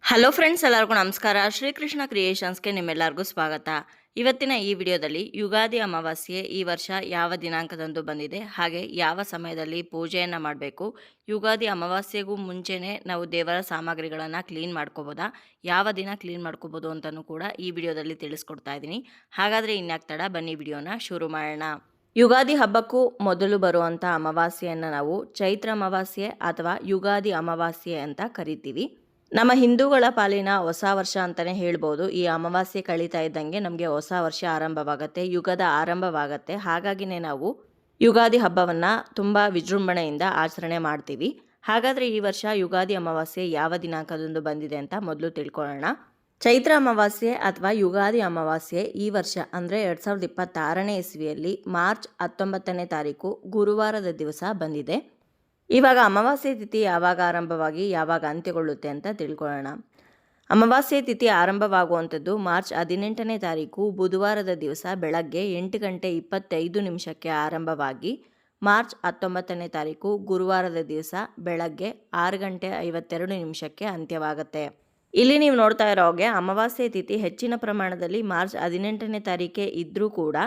Hello friends, ಎಲ್ಲರಿಗೂ ನಮಸ್ಕಾರ. ಶ್ರೀಕೃಷ್ಣ ಕ್ರಿಯೇಷನ್ಸ್ಗೆ ನಿಮ್ಮೆಲ್ಲರಿಗೂ ಸ್ವಾಗತ. ಇವತ್ತಿನ ಈ ವಿಡಿಯೋದಲ್ಲಿ ಯುಗಾದಿ ಅಮಾವಾಸ್ಯೆ ಈ ವರ್ಷ ಯಾವ ದಿನಾಂಕದಂದು ಬಂದಿದೆ, ಹಾಗೆ ಯಾವ ಸಮಯದಲ್ಲಿ ಪೂಜೆಯನ್ನು ಮಾಡಬೇಕು, ಯುಗಾದಿ ಅಮಾವಾಸ್ಯೆಗೂ ಮುಂಚೆನೇ ನಾವು ದೇವರ ಸಾಮಗ್ರಿಗಳನ್ನು ಕ್ಲೀನ್ ಮಾಡ್ಕೋಬೋದಾ, ಯಾವ ದಿನ ಕ್ಲೀನ್ ಮಾಡ್ಕೋಬೋದು ಅಂತಲೂ ಕೂಡ ಈ ವಿಡಿಯೋದಲ್ಲಿ ತಿಳಿಸ್ಕೊಡ್ತಾ ಇದ್ದೀನಿ. ಹಾಗಾದರೆ ಇನ್ಯಾಕೆ ತಡ, ಬನ್ನಿ ವಿಡಿಯೋನ ಶುರು ಮಾಡೋಣ. ಯುಗಾದಿ ಹಬ್ಬಕ್ಕೂ ಮೊದಲು ಬರುವಂಥ ಅಮಾವಾಸ್ಯೆಯನ್ನು ನಾವು ಚೈತ್ರ ಅಮಾವಾಸ್ಯೆ ಅಥವಾ ಯುಗಾದಿ ಅಮಾವಾಸ್ಯೆ ಅಂತ ಕರಿತೀವಿ. ನಮ್ಮ ಹಿಂದೂಗಳ ಪಾಲಿನ ಹೊಸ ವರ್ಷ ಅಂತಲೇ ಹೇಳ್ಬೋದು. ಈ ಅಮಾವಾಸ್ಯೆ ಕಳೀತಾ ಇದ್ದಂಗೆ ನಮಗೆ ಹೊಸ ವರ್ಷ ಆರಂಭವಾಗುತ್ತೆ, ಯುಗದ ಆರಂಭವಾಗುತ್ತೆ. ಹಾಗಾಗಿನೇ ನಾವು ಯುಗಾದಿ ಹಬ್ಬವನ್ನು ತುಂಬ ವಿಜೃಂಭಣೆಯಿಂದ ಆಚರಣೆ ಮಾಡ್ತೀವಿ. ಹಾಗಾದರೆ ಈ ವರ್ಷ ಯುಗಾದಿ ಅಮಾವಾಸ್ಯೆ ಯಾವ ದಿನಾಂಕದಂದು ಬಂದಿದೆ ಅಂತ ಮೊದಲು ತಿಳ್ಕೊಳ್ಳೋಣ. ಚೈತ್ರ ಅಮಾವಾಸ್ಯೆ ಅಥವಾ ಯುಗಾದಿ ಅಮಾವಾಸ್ಯೆ ಈ ವರ್ಷ ಅಂದರೆ 2026ನೇ ಇಸ್ವಿಯಲ್ಲಿ ಮಾರ್ಚ್ 19ನೇ ತಾರೀಕು ಗುರುವಾರದ ದಿವಸ ಬಂದಿದೆ. ಇವಾಗ ಅಮಾವಾಸ್ಯೆ ತಿಥಿ ಯಾವಾಗ ಆರಂಭವಾಗಿ ಯಾವಾಗ ಅಂತ್ಯಗೊಳ್ಳುತ್ತೆ ಅಂತ ತಿಳ್ಕೊಳ್ಳೋಣ. ಅಮಾವಾಸ್ಯೆ ತಿಥಿ ಆರಂಭವಾಗುವಂಥದ್ದು ಮಾರ್ಚ್ 18ನೇ ತಾರೀಕು ಬುಧವಾರದ ದಿವಸ ಬೆಳಗ್ಗೆ 8:25 ಆರಂಭವಾಗಿ ಮಾರ್ಚ್ 19ನೇ ತಾರೀಕು ಗುರುವಾರದ ದಿವಸ ಬೆಳಗ್ಗೆ 6:52 ಅಂತ್ಯವಾಗುತ್ತೆ. ಇಲ್ಲಿ ನೀವು ನೋಡ್ತಾ ಇರೋ ಹಾಗೆ ಅಮಾವಾಸ್ಯೆ ತಿಥಿ ಹೆಚ್ಚಿನ ಪ್ರಮಾಣದಲ್ಲಿ ಮಾರ್ಚ್ 18ನೇ ತಾರೀಕೆ ಇದ್ದರೂ ಕೂಡ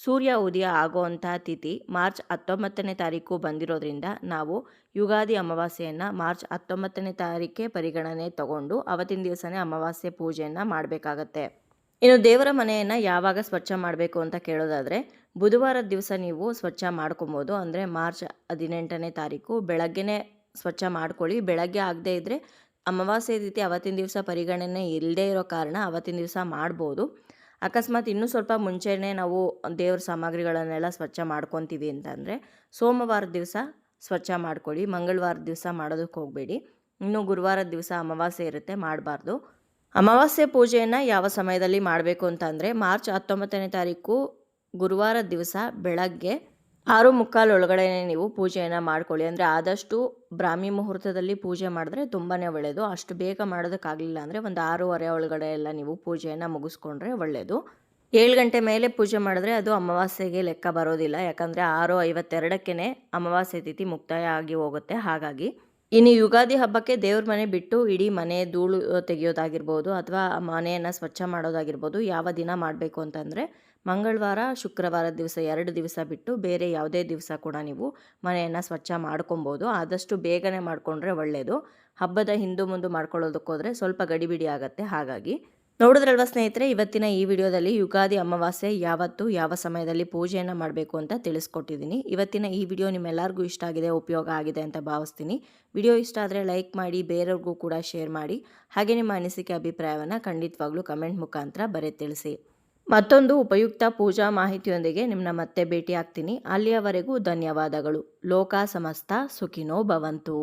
ಸೂರ್ಯ ಉದಯ ಆಗುವಂಥ ತಿಥಿ ಮಾರ್ಚ್ 19ನೇ ತಾರೀಕು ಬಂದಿರೋದ್ರಿಂದ ನಾವು ಯುಗಾದಿ ಅಮಾವಾಸ್ಯೆಯನ್ನು ಮಾರ್ಚ್ 19ನೇ ತಾರೀಕೆ ಪರಿಗಣನೆ ತಗೊಂಡು ಅವತ್ತಿನ ದಿವಸನೇ ಅಮಾವಾಸ್ಯೆ ಪೂಜೆಯನ್ನು ಮಾಡಬೇಕಾಗತ್ತೆ. ಇನ್ನು ದೇವರ ಮನೆಯನ್ನು ಯಾವಾಗ ಸ್ವಚ್ಛ ಮಾಡಬೇಕು ಅಂತ ಕೇಳೋದಾದರೆ ಬುಧವಾರದ ದಿವಸ ನೀವು ಸ್ವಚ್ಛ ಮಾಡ್ಕೊಬೋದು. ಅಂದರೆ ಮಾರ್ಚ್ 18ನೇ ತಾರೀಕು ಬೆಳಗ್ಗೆನೇ ಸ್ವಚ್ಛ ಮಾಡ್ಕೊಳ್ಳಿ. ಬೆಳಗ್ಗೆ ಆಗದೇ ಇದ್ದರೆ ಅಮಾವಾಸ್ಯೆ ತಿಥಿ ಅವತ್ತಿನ ದಿವಸ ಪರಿಗಣನೆ ಇಲ್ಲದೇ ಇರೋ ಕಾರಣ ಅವತ್ತಿನ ದಿವಸ ಮಾಡ್ಬೋದು. ಅಕಸ್ಮಾತ್ ಇನ್ನೂ ಸ್ವಲ್ಪ ಮುಂಚೆನೇ ನಾವು ದೇವ್ರ ಸಾಮಗ್ರಿಗಳನ್ನೆಲ್ಲ ಸ್ವಚ್ಛ ಮಾಡ್ಕೊತೀವಿ ಅಂತಂದರೆ ಸೋಮವಾರದ ದಿವಸ ಸ್ವಚ್ಛ ಮಾಡ್ಕೊಳ್ಳಿ. ಮಂಗಳವಾರದ ದಿವಸ ಮಾಡೋದಕ್ಕೆ ಹೋಗಬೇಡಿ. ಇನ್ನು ಗುರುವಾರದ ದಿವಸ ಅಮಾವಾಸ್ಯೆ ಇರುತ್ತೆ, ಮಾಡಬಾರ್ದು. ಅಮಾವಾಸ್ಯೆ ಪೂಜೆಯನ್ನು ಯಾವ ಸಮಯದಲ್ಲಿ ಮಾಡಬೇಕು ಅಂತಂದರೆ ಮಾರ್ಚ್ 19ನೇ ತಾರೀಕು ಗುರುವಾರದ ದಿವಸ ಬೆಳಗ್ಗೆ 6:45 ಒಳಗಡೆ ನೀವು ಪೂಜೆಯನ್ನು ಮಾಡ್ಕೊಳ್ಳಿ. ಅಂದರೆ ಆದಷ್ಟು ಬ್ರಾಹ್ಮಿ ಮುಹೂರ್ತದಲ್ಲಿ ಪೂಜೆ ಮಾಡಿದ್ರೆ ತುಂಬಾ ಒಳ್ಳೆಯದು. ಅಷ್ಟು ಬೇಗ ಮಾಡೋದಕ್ಕಾಗಲಿಲ್ಲ ಅಂದರೆ ಒಂದು 6:30 ಒಳಗಡೆ ಎಲ್ಲ ನೀವು ಪೂಜೆಯನ್ನು ಮುಗಿಸ್ಕೊಂಡ್ರೆ ಒಳ್ಳೆಯದು. 7 ಗಂಟೆ ಮೇಲೆ ಪೂಜೆ ಮಾಡಿದ್ರೆ ಅದು ಅಮಾವಾಸ್ಯೆಗೆ ಲೆಕ್ಕ ಬರೋದಿಲ್ಲ. ಯಾಕಂದರೆ 6:52ಕ್ಕೆ ಅಮಾವಾಸ್ಯೆ ತಿಥಿ ಮುಕ್ತಾಯ ಆಗಿ ಹೋಗುತ್ತೆ. ಹಾಗಾಗಿ ಇನ್ನು ಯುಗಾದಿ ಹಬ್ಬಕ್ಕೆ ದೇವ್ರ ಮನೆ ಬಿಟ್ಟು ಇಡೀ ಮನೆ ಧೂಳು ತೆಗೆಯೋದಾಗಿರ್ಬೋದು ಅಥವಾ ಮನೆಯನ್ನು ಸ್ವಚ್ಛ ಮಾಡೋದಾಗಿರ್ಬೋದು ಯಾವ ದಿನ ಮಾಡಬೇಕು ಅಂತಂದರೆ ಮಂಗಳವಾರ, ಶುಕ್ರವಾರದ ದಿವಸ 2 ದಿವಸ ಬಿಟ್ಟು ಬೇರೆ ಯಾವುದೇ ದಿವಸ ಕೂಡ ನೀವು ಮನೆಯನ್ನು ಸ್ವಚ್ಛ ಮಾಡ್ಕೊಬೋದು. ಆದಷ್ಟು ಬೇಗನೆ ಮಾಡಿಕೊಂಡ್ರೆ ಒಳ್ಳೆಯದು. ಹಬ್ಬದ ಹಿಂದು ಮುಂದೆ ಮಾಡ್ಕೊಳ್ಳೋದಕ್ಕೋದ್ರೆ ಸ್ವಲ್ಪ ಗಡಿಬಿಡಿ ಆಗುತ್ತೆ. ಹಾಗಾಗಿ ನೋಡಿದ್ರಲ್ವ ಸ್ನೇಹಿತರೆ, ಇವತ್ತಿನ ಈ ವಿಡಿಯೋದಲ್ಲಿ ಯುಗಾದಿ ಅಮಾವಾಸ್ಯೆ ಯಾವತ್ತು ಯಾವ ಸಮಯದಲ್ಲಿ ಪೂಜೆಯನ್ನು ಮಾಡಬೇಕು ಅಂತ ತಿಳಿಸ್ಕೊಟ್ಟಿದ್ದೀನಿ. ಇವತ್ತಿನ ಈ ವಿಡಿಯೋ ನಿಮ್ಮೆಲ್ಲರಿಗೂ ಇಷ್ಟ ಆಗಿದೆ, ಉಪಯೋಗ ಆಗಿದೆ ಅಂತ ಭಾವಿಸ್ತೀನಿ. ವಿಡಿಯೋ ಇಷ್ಟ ಆದರೆ ಲೈಕ್ ಮಾಡಿ, ಬೇರೆಯವ್ರಿಗೂ ಕೂಡ ಶೇರ್ ಮಾಡಿ. ಹಾಗೆ ನಿಮ್ಮ ಅನಿಸಿಕೆ ಅಭಿಪ್ರಾಯವನ್ನು ಖಂಡಿತವಾಗ್ಲೂ ಕಮೆಂಟ್ ಮುಖಾಂತರ ಬರೆದು ತಿಳಿಸಿ. ಮತ್ತೊಂದು ಉಪಯುಕ್ತ ಪೂಜಾ ಮಾಹಿತಿಯೊಂದಿಗೆ ನಿಮ್ಮನ್ನ ಮತ್ತೆ ಭೇಟಿ ಆಗ್ತೀನಿ. ಅಲ್ಲಿಯವರೆಗೂ ಧನ್ಯವಾದಗಳು. ಲೋಕ ಸಮಸ್ತ ಸುಖಿನೋ ಭವಂತು.